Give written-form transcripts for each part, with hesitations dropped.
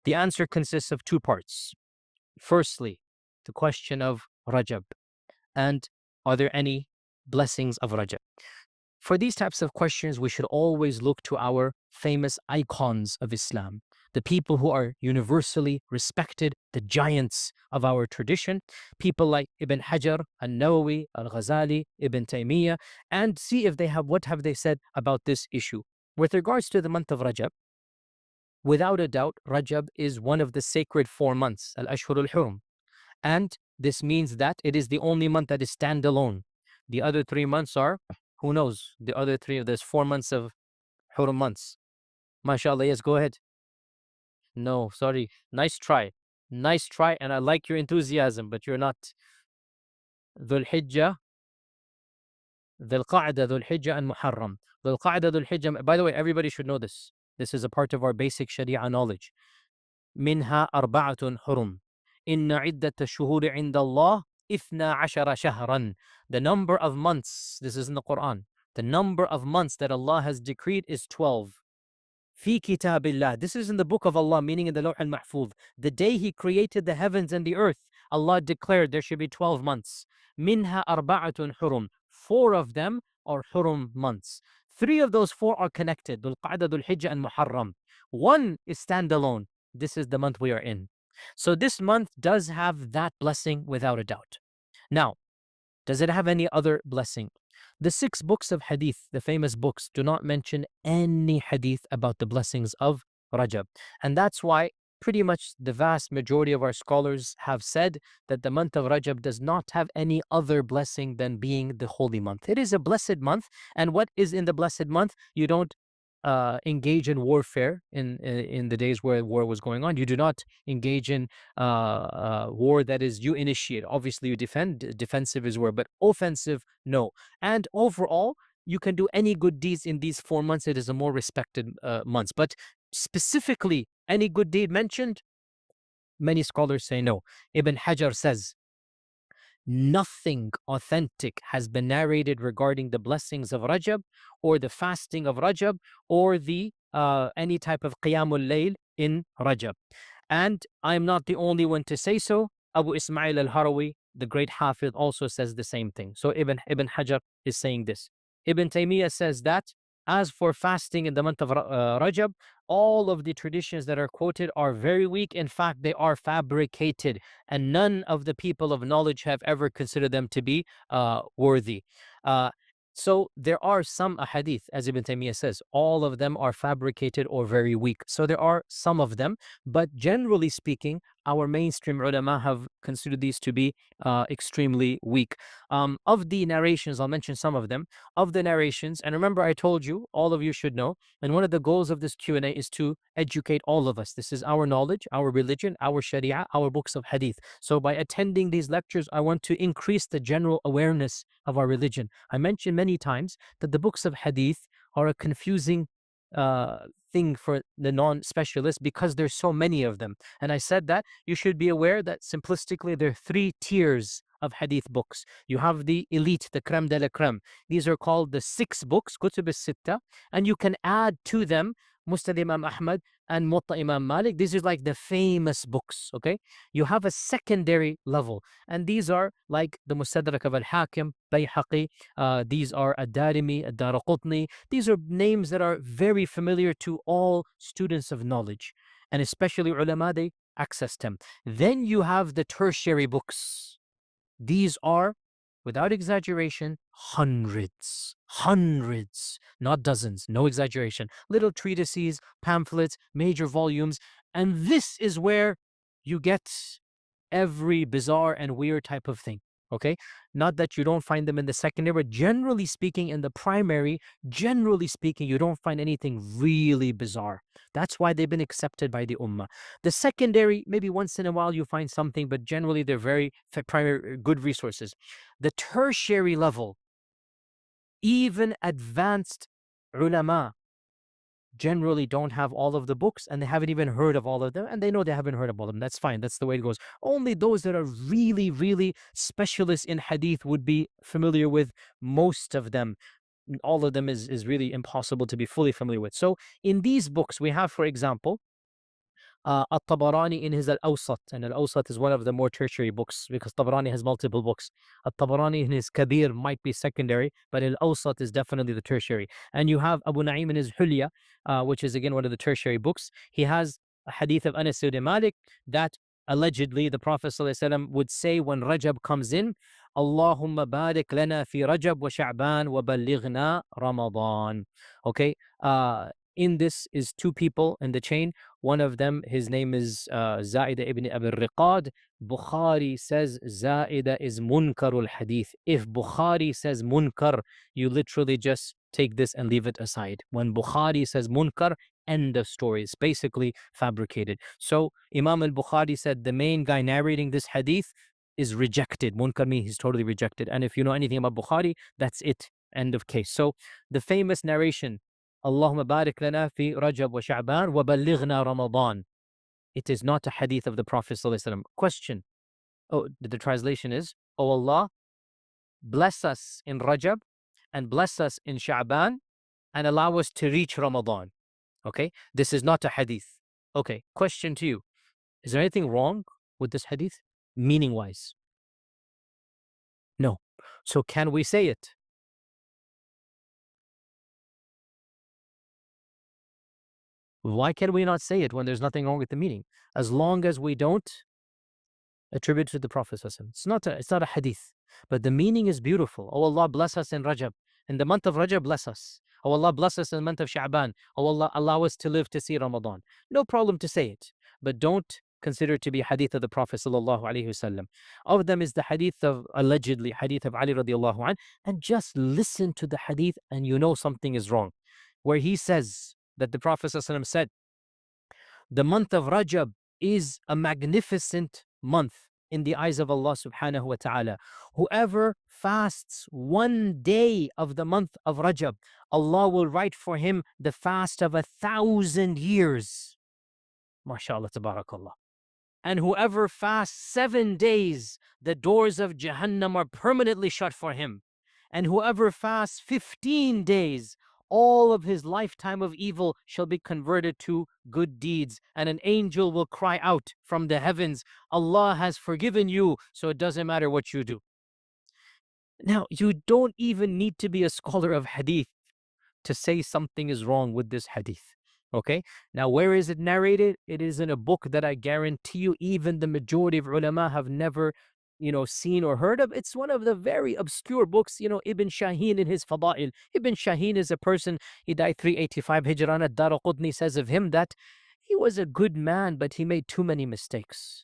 The answer consists of two parts. Firstly, the question of Rajab, and are there any blessings of Rajab? For these types of questions, we should always look to our famous icons of Islam, the people who are universally respected, the giants of our tradition, people like Ibn Hajar, Al-Nawawi, Al-Ghazali, Ibn Taymiyyah, and see if they have what have they said about this issue. With regards to the month of Rajab, without a doubt, Rajab is one of the sacred 4 months, Al-Ashhur al-Hurum. And this means that it is the only month that is standalone. The other 3 months are, who knows, the other three, there's 4 months of Hurum months. MashaAllah, yes, go ahead. No, sorry. Nice try. Nice try, and I like your enthusiasm, but you're not. Dhul Hijjah, Dhul Qa'dah, Dhul Hijjah, and Muharram. Dhul Qa'dah, Dhul Hijjah, by the way, everybody should know this. This is a part of our basic Sharia knowledge. منها أربعة حرم إن عدة الشهور عند الله 12 شهرا. The number of months, this is in the Quran, the number of months that Allah has decreed is 12. في كتاب الله, this is in the book of Allah, meaning in the Lawh al-Mahfuz. The day He created the heavens and the earth, Allah declared there should be 12 months. منها أربعة حرم. 4 of them are Hurum months. 3 of those 4 are connected, Dhul Qa'dah, Dhul Hijjah, and Muharram. 1 is standalone. This is the month we are in. So this month does have that blessing without a doubt. Now, does it have any other blessing? The 6 books of hadith, the famous books, do not mention any hadith about the blessings of Rajab. And that's why pretty much the vast majority of our scholars have said that the month of Rajab does not have any other blessing than being the holy month. It is a blessed month, and what is in the blessed month? You don't engage in warfare in the days where war was going on. You do not engage in war that is you initiate. Obviously, you defend. Defensive is war, but offensive, no. And overall, you can do any good deeds in these 4 months. It is a more respected months. But specifically, any good deed mentioned, many scholars say no. Ibn Hajar says, nothing authentic has been narrated regarding the blessings of Rajab or the fasting of Rajab or the any type of Qiyamul Layl in Rajab. And I'm not the only one to say so. Abu Ismail al-Harawi, the great Hafid, also says the same thing. So Ibn Hajar is saying this. Ibn Taymiyyah says that as for fasting in the month of Rajab, all of the traditions that are quoted are very weak. In fact, they are fabricated, and none of the people of knowledge have ever considered them to be worthy. So there are some ahadith, as Ibn Taymiyyah says, all of them are fabricated or very weak. So there are some of them, but generally speaking, our mainstream ulama have considered these to be extremely weak. Of the narrations, I'll mention some of them. Of the narrations, and remember I told you, all of you should know, and one of the goals of this Q&A is to educate all of us. This is our knowledge, our religion, our sharia, our books of hadith. So by attending these lectures, I want to increase the general awareness of our religion. I mentioned many times that the books of hadith are a confusing thing for the non-specialist because there's so many of them. And I said that you should be aware that simplistically there are 3 tiers of hadith books. You have the elite, the creme de la creme. These are called the 6 books, Kutub al-Sitta, and you can add to them Musnad Imam Ahmad and Muwatta Imam Malik. These are like the famous books, okay? You have a secondary level, and these are like the Mustadrak of Al-Hakim, Bayhaqi, these are Ad-Darimi, Ad-Daraqutni. These are names that are very familiar to all students of knowledge, and especially ulama, they access them. Then you have the tertiary books. These are, without exaggeration, hundreds, not dozens, no exaggeration. Little treatises, pamphlets, major volumes. And this is where you get every bizarre and weird type of thing. Okay? Not that you don't find them in the secondary, but generally speaking, in the primary, generally speaking, you don't find anything really bizarre. That's why they've been accepted by the Ummah. The secondary, maybe once in a while you find something, but generally they're very primary, good resources. The tertiary level, even advanced ulama generally don't have all of the books, and they haven't even heard of all of them, and they know they haven't heard of all of them. That's fine. That's the way it goes. Only those that are really, really specialists in hadith would be familiar with most of them. All of them is really impossible to be fully familiar with. So in these books, we have, for example, At-Tabarani in his Al-Awsat, and Al-Awsat is one of the more tertiary books because Tabarani has multiple books. At-Tabarani in his Kabir might be secondary, but Al-Awsat is definitely the tertiary. And you have Abu Na'im in his Hulya, which is again one of the tertiary books. He has a hadith of Anas ibn Malik that allegedly the Prophet ﷺ would say when Rajab comes in, Allahumma barik lana fi Rajab wa Sha'ban wa ballighna Ramadan. Okay, in this is two people in the chain. One of them, his name is Zaida ibn Abi Riqad. Bukhari says Zaida is munkarul hadith. If Bukhari says munkar, you literally just take this and leave it aside. When Bukhari says munkar, end of story. It's basically fabricated. So Imam al-Bukhari said the main guy narrating this hadith is rejected. Munkar means he's totally rejected. And if you know anything about Bukhari, that's it. End of case. So the famous narration, Allahumma barik lana fi Rajab wa Sha'ban wa ballighna Ramadan. It is not a hadith of the Prophet ﷺ. Question. Oh, the translation is, oh Allah, bless us in Rajab and bless us in Sha'ban and allow us to reach Ramadan. Okay, this is not a hadith. Okay, question to you. Is there anything wrong with this hadith, meaning-wise? No. So can we say it? Why can we not say it when there's nothing wrong with the meaning? As long as we don't attribute to the Prophet. It's not a hadith, but the meaning is beautiful. Oh Allah, bless us in Rajab. In the month of Rajab, bless us. Oh Allah, bless us in the month of Sha'ban. Oh Allah, allow us to live to see Ramadan. No problem to say it, but don't consider it to be hadith of the Prophet sallallahu alaihi wasallam. Of them is the hadith of, allegedly, hadith of Ali radiallahu anh, and just listen to the hadith and you know something is wrong. Where he says that the Prophet sallallahu alaihi wasallam said, the month of Rajab is a magnificent month in the eyes of Allah subhanahu wa ta'ala. Whoever fasts one day of the month of Rajab, Allah will write for him the fast of 1,000 years. MashaAllah, tabarakallah. And whoever fasts 7 days, the doors of Jahannam are permanently shut for him. And whoever fasts 15 days, all of his lifetime of evil shall be converted to good deeds. And an angel will cry out from the heavens, Allah has forgiven you, so it doesn't matter what you do. Now, you don't even need to be a scholar of hadith to say something is wrong with this hadith. Okay, now where is it narrated? It is in a book that I guarantee you even the majority of ulama have never, seen or heard of. It's one of the very obscure books, Ibn Shaheen in his Fada'il. Ibn Shaheen is a person, he died 385 Hijran. Ad-Daraqutni says of him that he was a good man, but he made too many mistakes.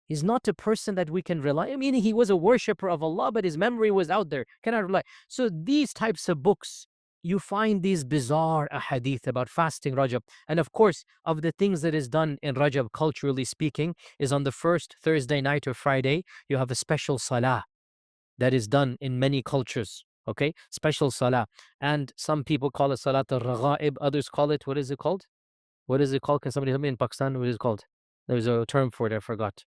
He's not a person that we can rely on. I mean, he was a worshipper of Allah, but his memory was out there. Cannot rely. So these types of books, you find these bizarre ahadith about fasting Rajab. And of course, of the things that is done in Rajab, culturally speaking, is on the first Thursday night or Friday, you have a special salah that is done in many cultures. Okay, special salah. And some people call it salat al-raghaib, others call it, what is it called? What is it called? Can somebody tell me in Pakistan what is it called? There's a term for it, I forgot.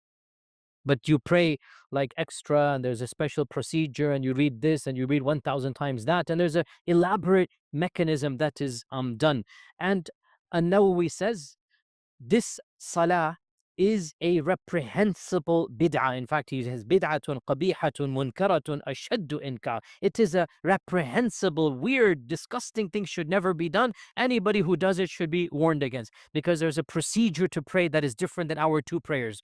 But you pray like extra, and there's a special procedure, and you read this, and you read 1,000 times that, and there's an elaborate mechanism that is done. And An-Nawawi says this salah is a reprehensible bid'ah. In fact, he says bid'atun qabihatun munkaratun ashaddu inkar. It is a reprehensible, weird, disgusting thing, should never be done. Anybody who does it should be warned against, because there's a procedure to pray that is different than our two prayers.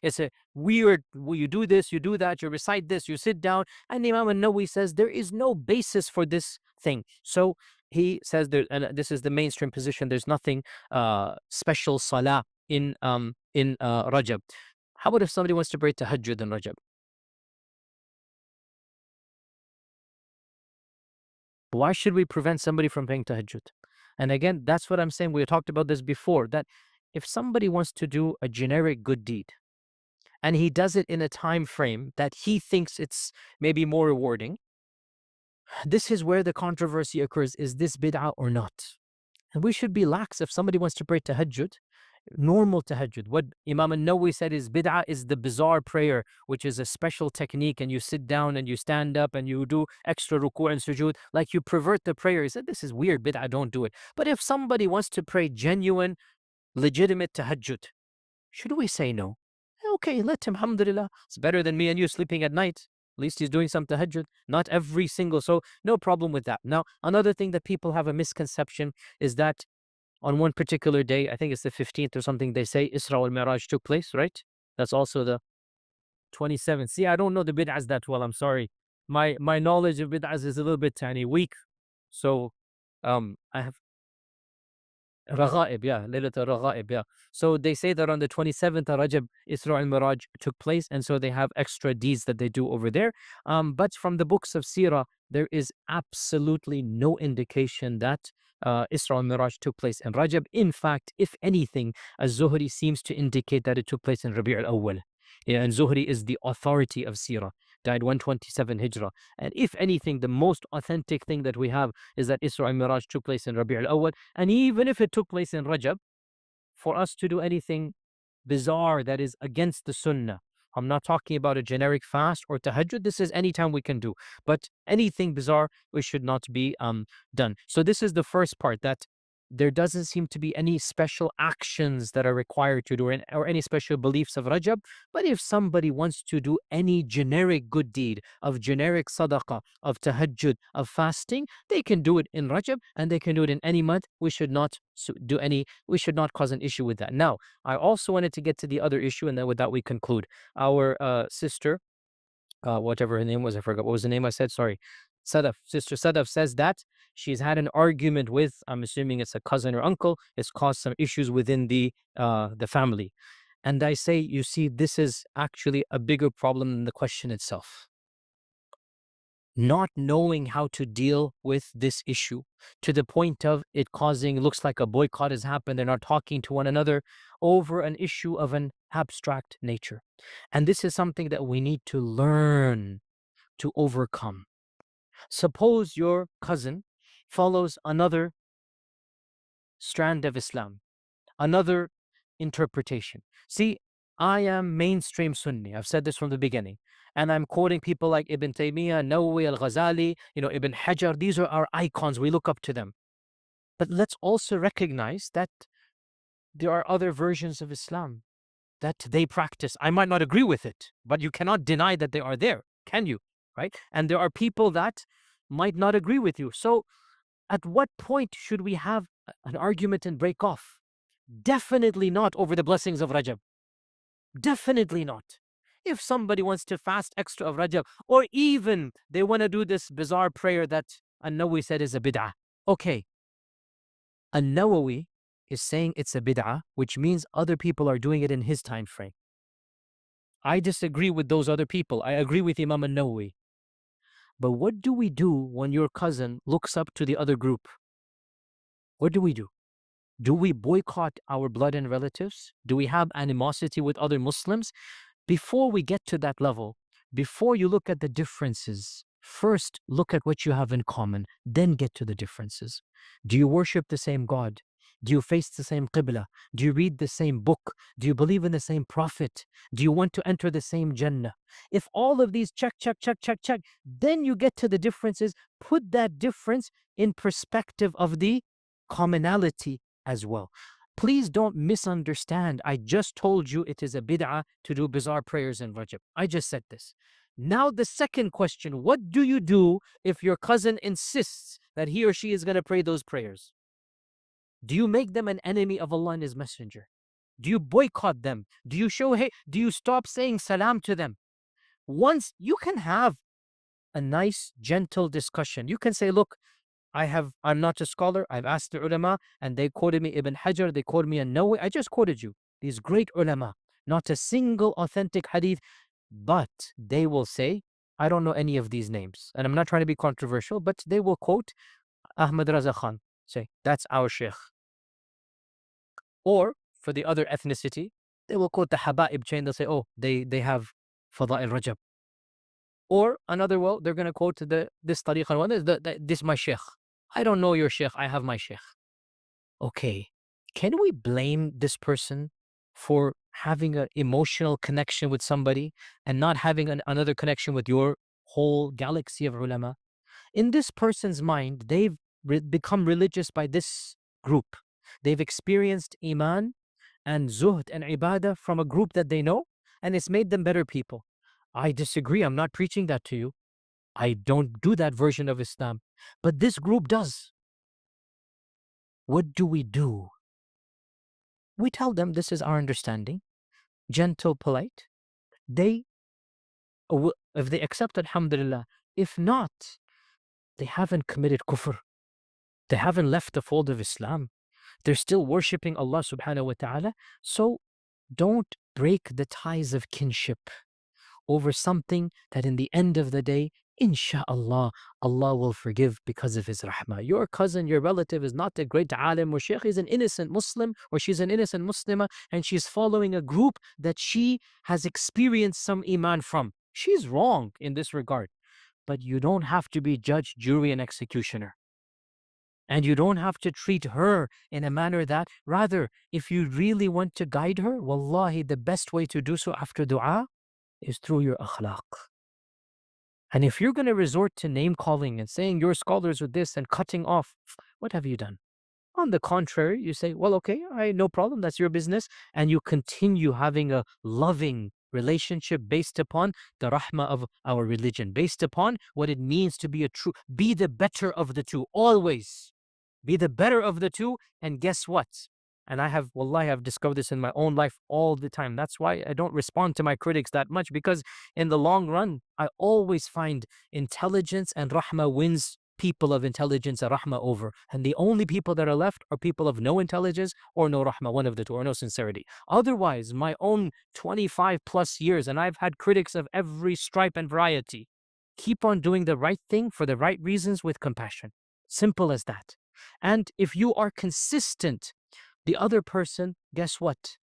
It's a weird, you do this, you do that, you recite this, you sit down. And Imam An-Nawawi says there is no basis for this thing. So he says there, and this is the mainstream position, there's nothing special salah in Rajab. How about if somebody wants to pray tahajjud in Rajab? Why should we prevent somebody from praying tahajjud? And again, that's what I'm saying. We talked about this before, that if somebody wants to do a generic good deed and he does it in a time frame that he thinks it's maybe more rewarding, this is where the controversy occurs. Is this bid'ah or not? And we should be lax if somebody wants to pray tahajjud, normal tahajjud. What Imam An-Nawawi said is bid'ah is the bizarre prayer, which is a special technique, and you sit down and you stand up and you do extra ruku' and sujood, like you pervert the prayer. He said this is weird, bid'ah, don't do it. But if somebody wants to pray genuine, legitimate tahajjud, Should we say no? Okay, let him, alhamdulillah. It's better than me and you sleeping at night. At least he's doing some tahajjud. Not every single, so no problem with that. Now, another thing that people have a misconception is that on one particular day, I think it's the 15th or something, they say Isra al Miraj took place, right? That's also the 27th. See, I don't know the bid'ahs that well. I'm sorry. My knowledge of bid'ahs is a little bit tiny, weak. So I have Raghaib, yeah, Laylat al-Raghaib, yeah. So they say that on the 27th of Rajab, Isra al-Miraj took place, and so they have extra deeds that they do over there. But from the books of Sirah, there is absolutely no indication that Isra al-Miraj took place in Rajab. In fact, if anything, Az-Zuhri seems to indicate that it took place in Rabi' al-Awwal. Yeah, and Zuhri is the authority of Sirah, died 127 Hijrah. And if anything, the most authentic thing that we have is that Isra al-Miraj took place in Rabi' al-Awwal. And even if it took place in Rajab, for us to do anything bizarre that is against the Sunnah, I'm not talking about a generic fast or tahajjud. This is anytime we can do. But anything bizarre, we should not be done. So this is the first part, that there doesn't seem to be any special actions that are required to do or any special beliefs of Rajab. But if somebody wants to do any generic good deed of generic sadaqah, of tahajjud, of fasting, they can do it in Rajab and they can do it in any month. We should not we should not cause an issue with that. Now, I also wanted to get to the other issue, and then with that we conclude. Our sister, whatever her name was, I forgot what was the name I said. Sorry, Sadaf. Sister Sadaf says that she's had an argument with, I'm assuming it's a cousin or uncle. It's caused some issues within the family, and I say, you see, this is actually a bigger problem than the question itself. Not knowing how to deal with this issue to the point of it causing, looks like a boycott has happened. They're not talking to one another over an issue of an abstract nature. And this is something that we need to learn to overcome. Suppose your cousin follows another strand of Islam, another interpretation. See, I am mainstream Sunni. I've said this from the beginning. And I'm quoting people like Ibn Taymiyyah, Nawawi, Al-Ghazali, Ibn Hajar. These are our icons. We look up to them. But let's also recognize that there are other versions of Islam that they practice. I might not agree with it, but you cannot deny that they are there, can you? Right? And there are people that might not agree with you. So at what point should we have an argument and break off? Definitely not over the blessings of Rajab. Definitely not. If somebody wants to fast extra of Rajab, or even they want to do this bizarre prayer that An-Nawawi said is a bid'ah. Okay. An-Nawawi is saying it's a bid'ah, which means other people are doing it in his time frame. I disagree with those other people. I agree with Imam An-Nawawi. But what do we do when your cousin looks up to the other group? What do we do? Do we boycott our blood and relatives? Do we have animosity with other Muslims? Before we get to that level, before you look at the differences, first look at what you have in common, then get to the differences. Do you worship the same God? Do you face the same qibla? Do you read the same book? Do you believe in the same prophet? Do you want to enter the same Jannah? If all of these check, then you get to the differences. Put that difference in perspective of the commonality as well. Please don't misunderstand. I just told you it is a bid'ah to do bizarre prayers in Rajab. I just said this. Now the second question, what do you do if your cousin insists that he or she is going to pray those prayers? Do you make them an enemy of Allah and His Messenger? Do you boycott them? Do you show hate? Do you stop saying salam to them? Once you can have a nice, gentle discussion. You can say, look, I'm not a scholar. I've asked the ulama and they quoted me Ibn Hajar, they quoted me An-Nawawi. I just quoted you. These great ulama, not a single authentic hadith, but they will say, I don't know any of these names. And I'm not trying to be controversial, but they will quote Ahmad Raza Khan, say, that's our sheikh. Or for the other ethnicity, they will quote the Haba'ib chain. They'll say, oh, they have Fada'il Rajab. Or another, well, they're going to quote this tariqah one, this my sheikh. I don't know your sheikh, I have my sheikh. Okay, can we blame this person for having an emotional connection with somebody and not having another connection with your whole galaxy of ulama? In this person's mind, they've become religious by this group. They've experienced iman and zuhd and ibadah from a group that they know, and it's made them better people. I disagree. I'm not preaching that to you. I don't do that version of Islam. But this group does. What do? We tell them this is our understanding, gentle, polite. They, if they accept, alhamdulillah. If not, they haven't committed kufr. They haven't left the fold of Islam. They're still worshipping Allah subhanahu wa ta'ala. So don't break the ties of kinship over something that in the end of the day, insha'Allah, Allah will forgive because of His rahmah. Your cousin, your relative is not a great alim or sheikh. He's an innocent Muslim or she's an innocent Muslimah, and she's following a group that she has experienced some iman from. She's wrong in this regard. But you don't have to be judge, jury, and executioner. And you don't have to treat her in a manner that, rather, if you really want to guide her, wallahi, the best way to do so after dua is through your akhlaq. And if you're going to resort to name calling and saying your scholars are this and cutting off, what have you done? On the contrary, you say, well, okay, no problem, that's your business. And you continue having a loving relationship based upon the rahmah of our religion, based upon what it means to be be the better of the two, always. Be the better of the two, and guess what? And wallahi, I've discovered this in my own life all the time. That's why I don't respond to my critics that much, because in the long run, I always find intelligence and rahmah wins people of intelligence and rahmah over. And the only people that are left are people of no intelligence or no rahmah, one of the two, or no sincerity. Otherwise, my own 25 plus years, and I've had critics of every stripe and variety, keep on doing the right thing for the right reasons with compassion. Simple as that. And if you are consistent, the other person, guess what?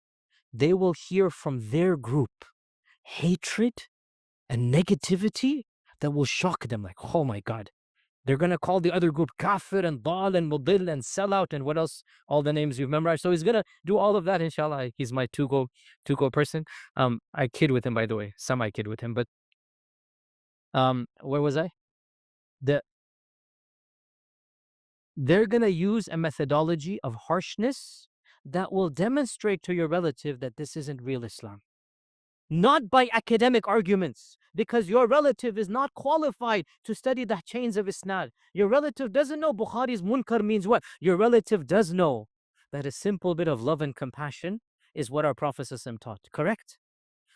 They will hear from their group hatred and negativity that will shock them. Like, oh my God. They're going to call the other group kafir and dal and mudil and sellout and what else? All the names you've memorized. So he's going to do all of that, inshallah. He's my to-go person. I kid with him, by the way. I kid with him. But where was I? They're going to use a methodology of harshness that will demonstrate to your relative that this isn't real Islam. Not by academic arguments, because your relative is not qualified to study the chains of Isnad. Your relative doesn't know Bukhari's munkar means what. Your relative does know that a simple bit of love and compassion is what our Prophet ﷺ taught, correct?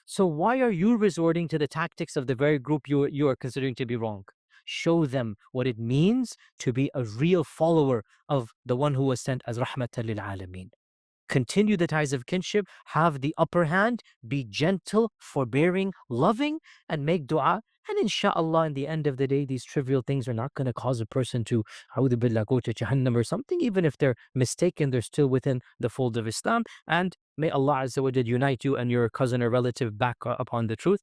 So why are you resorting to the tactics of the very group you are considering to be wrong? Show them what it means to be a real follower of the one who was sent as rahmatan lil alameen. Continue the ties of kinship, have the upper hand, be gentle, forbearing, loving, and make dua. And inshallah, in the end of the day, these trivial things are not going to cause a person to, a'udhu billah, go to Jahannam or something. Even if they're mistaken, they're still within the fold of Islam. And may Allah Azza wa Jal unite you and your cousin or relative back upon the truth.